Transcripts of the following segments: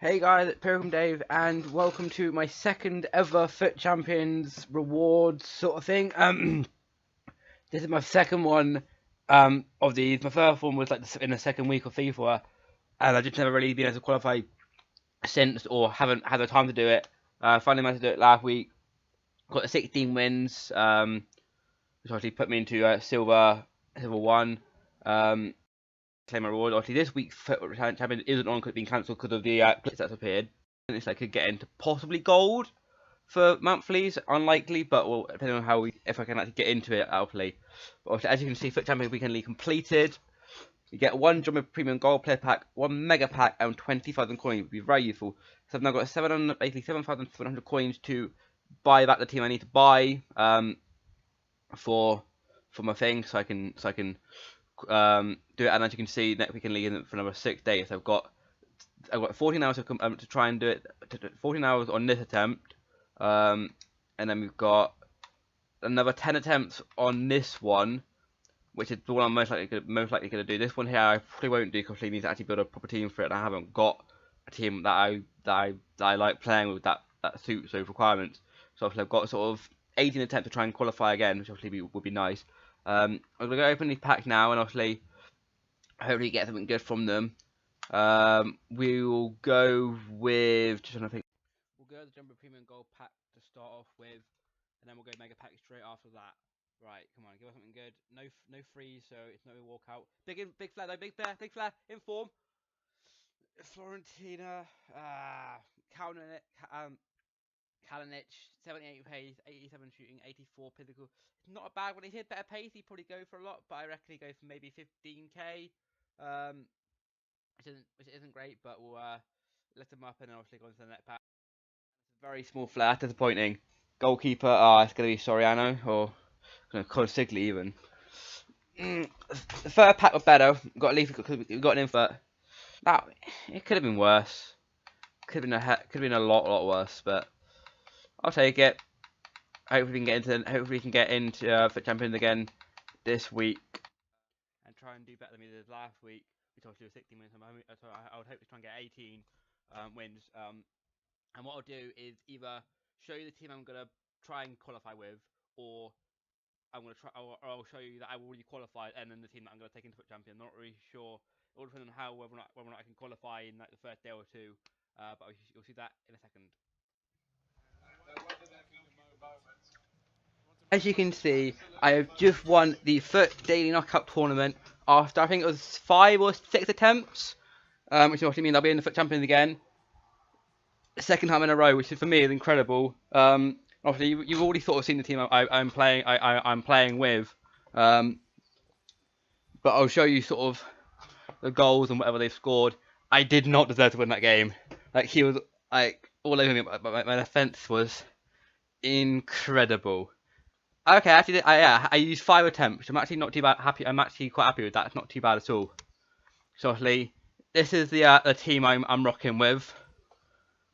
Hey guys, it's Pilgrim Dave, and welcome to my second ever FUT Champions rewards sort of thing. This is my second one of these. My first one was like in the second week of FIFA, and I've just never really been able to qualify since, or haven't had the time to do it. Finally managed to do it last week. Got the 16 wins, which obviously put me into silver 1. Claim my reward. Obviously, this week's FUT Champion isn't on because it's been cancelled because of the glitch that's appeared. And it's like could get into possibly gold for monthlies, unlikely, but well, depending on how if I can actually get into it, I'll play. But as you can see, FUT Champions Weekend League completed. You get 1 Jumbo Premium Gold Player Pack, 1 Mega Pack, and 20,000 coins. It would be very useful. So I've now got 7,700 coins to buy back the team I need to buy for my thing, so I can do it. And as you can see, next weekend league in for another 6 days. I've got 14 hours to try and do it. 14 hours on this attempt, and then we've got another 10 attempts on this one, which is the one I'm most likely going to do. This one here I probably won't do because I need to actually build a proper team for it. And I haven't got a team that I like playing with that suits those requirements. So I've got sort of 18 attempts to try and qualify again, which obviously would be nice. I'm gonna go open these packs now, and obviously hopefully get something good from them. We will go with we'll go with the Jumbo Premium Gold pack to start off with, and then we'll go Mega Pack straight after that. Right, come on, give us something good. No freeze, so it's no walkout. Big flare though, big flare in form. Florentina, Kalinic, 78 pace, 87 shooting, 84 physical. Not a bad one. If he had better pace, he'd probably go for a lot, but I reckon he'd go for maybe 15k, which isn't great, but we'll lift him up and then obviously go into the next pack. Very small flare, disappointing. Goalkeeper, it's going to be Soriano, or Consigli even. The third pack was better. Got at least we got an infert. Now, it could have been worse. Could have been a lot worse, but I'll take it. Hopefully we can get into FUT Champions again this week and try and do better than we did last week, which obviously was 16 wins. So I would hope to try and get 18 wins. And what I'll do is either show you the team I'm gonna try and qualify with, or I'll show you that I already qualified and then the team that I'm gonna take into FUT Champions. I'm not really sure. It all depends on whether or not I can qualify in like the first day or two. But you'll see that in a second. As you can see, I have just won the FUT Daily Knockout Tournament after I think it was 5 or 6 attempts, which obviously means I'll be in the FUT Champions again, second time in a row, which for me is incredible. Obviously, you've already sort of seen the team I'm playing with, but I'll show you sort of the goals and whatever they've scored. I did not deserve to win that game. Like he was like all over me. My defense was incredible. Okay, actually, I used 5 attempts. I'm actually not too bad. I'm actually quite happy with that. It's not too bad at all. So obviously, this is the team I'm rocking with.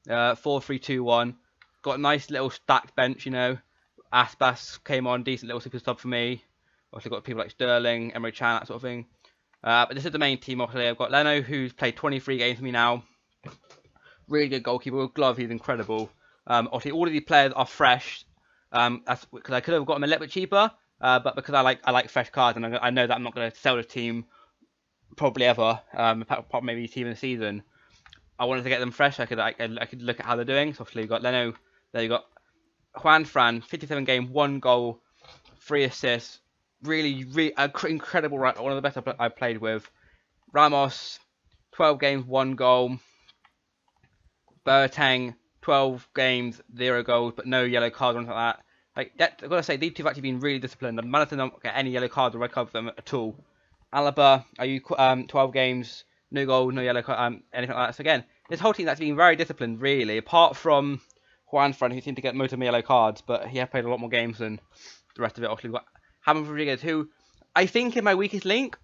4-3-2-1. Got a nice little stacked bench, you know. Aspas came on, decent little super sub for me. Obviously got people like Sterling, Emre Can, that sort of thing. But this is the main team. Obviously, I've got Leno, who's played 23 games for me now. Really good goalkeeper with glove. He's incredible. Obviously, all of these players are fresh. That's because I could have got them a little bit cheaper, but because I like fresh cards, and I know that I'm not going to sell the team probably ever, apart maybe team in the season. I wanted to get them fresh. I could look at how they're doing. So obviously you got Leno. There you got Juan Fran, 57 game, 1 goal, 3 assists. Really incredible. Right, one of the best I've played with. Ramos, 12 games, 1 goal. Boateng, 12 games, 0 goals, but no yellow cards or anything like that. Like that, I've got to say, these two have actually been really disciplined. I'm managed to not get any yellow cards or red cards for them at all. Alaba, 12 games, no goal, no yellow card, anything like that. So again, this whole team has been very disciplined, really, apart from Juan Fran, who seemed to get most of my yellow cards, but he has played a lot more games than the rest of it. Obviously, we've got James Rodriguez, who I think is my weakest link,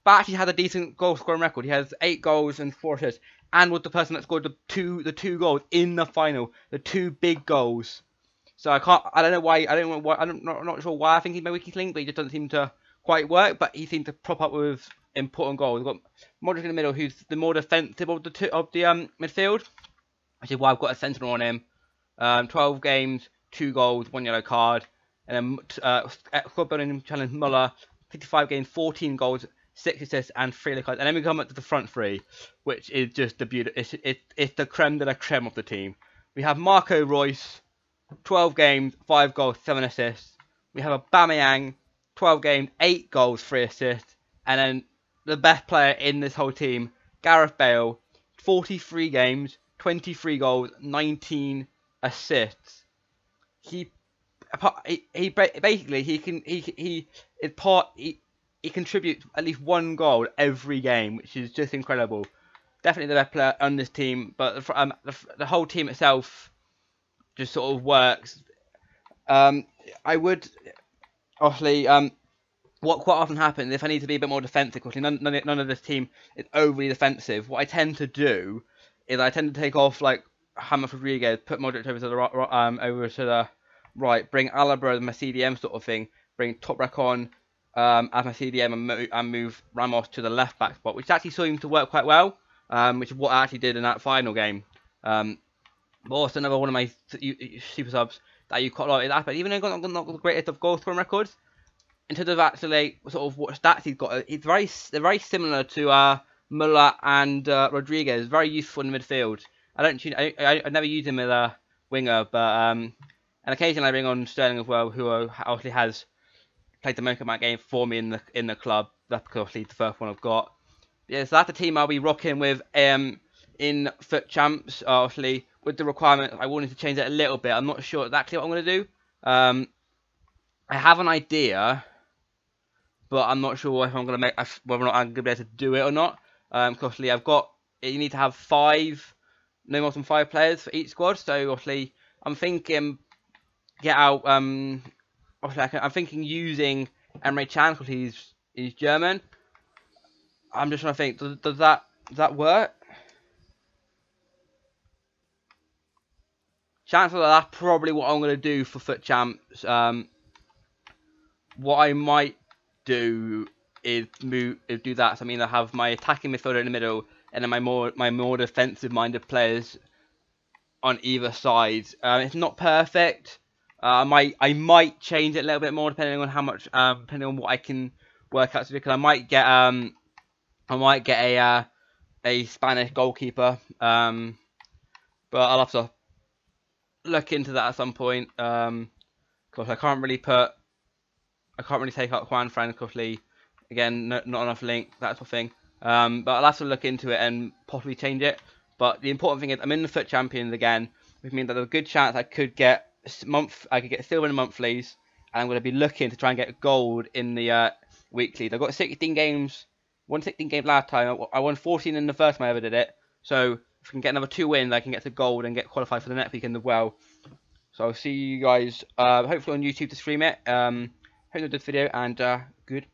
but actually has a decent goal scoring record. He has 8 goals and 4 assists, and was the person that scored the two goals in the final, the 2 big goals. So I don't know why, I'm not sure why I think he's my weakest link, but he just doesn't seem to quite work. But he seemed to prop up with important goals. We've got Modric in the middle, who's the more defensive of the midfield, which is why I've got a sentinel on him. 12 games, 2 goals, 1 yellow card. And then squad building challenge Muller, 55 games, 14 goals, 6 assists, and 3 yellow cards. And then we come up to the front three, which is just the beauty. It's the creme de la creme of the team. We have Marco Reus, 12 games, 5 goals, 7 assists. We have Aubameyang, 12 games, 8 goals, 3 assists. And then the best player in this whole team, Gareth Bale, 43 games, 23 goals, 19 assists. He contributes at least 1 goal every game, which is just incredible. Definitely the best player on this team, but the whole team itself just sort of works. I would obviously what quite often happens if I need to be a bit more defensive. Obviously, none of this team is overly defensive. What I tend to do is I tend to take off like James Rodriguez, put Modric over to the right, bring Alaba as my CDM sort of thing, bring Toprak on as my CDM, and move Ramos to the left back spot, which actually seemed to work quite well, which is what I actually did in that final game. But also another one of my super subs that you quite like is Aspect. Even though he's not the greatest of goal scoring records, in terms of actually sort of what stats he's got, they're very similar to Muller and Rodriguez. Very useful in the midfield. I never use him as a winger, but and occasionally I bring on Sterling as well, who obviously has played the most amount of game for me in the club. That's obviously the first one I've got. Yeah, so that's the team I'll be rocking with in FUT Champs. Obviously, with the requirement, I wanted to change it a little bit. I'm not sure exactly what I'm going to do. I have an idea, but I'm not sure if I'm going to whether or not I'm going to be able to do it or not. Obviously, you need to have no more than 5 players for each squad. So obviously, I'm thinking I'm thinking using Emre Can because he's German. I'm just trying to think, does that work? Chances are that's probably what I'm going to do for FUT Champs. What I might do is do that. So I mean, I have my attacking midfielder in the middle, and then my more defensive minded players on either side. It's not perfect. I might change it a little bit more depending on how much, depending on what I can work out to do. Because I might get a Spanish goalkeeper. But I'll have to look into that at some point. Because I can't really take out Juan Fran, obviously. Again, not enough link, that sort of thing. But I'll have to look into it and possibly change it. But the important thing is I'm in the FUT Champions again, which means that there's a good chance I could get silver in the monthlies, and I'm going to be looking to try and get gold in the weeklies. I've got 16 games. Won 16 games last time. I won 14 in the first time I ever did it. So if I can get another 2 wins, I can get to gold and get qualified for the next weekend as well. So I'll see you guys hopefully on YouTube to stream it. Hope you enjoyed this video, and good.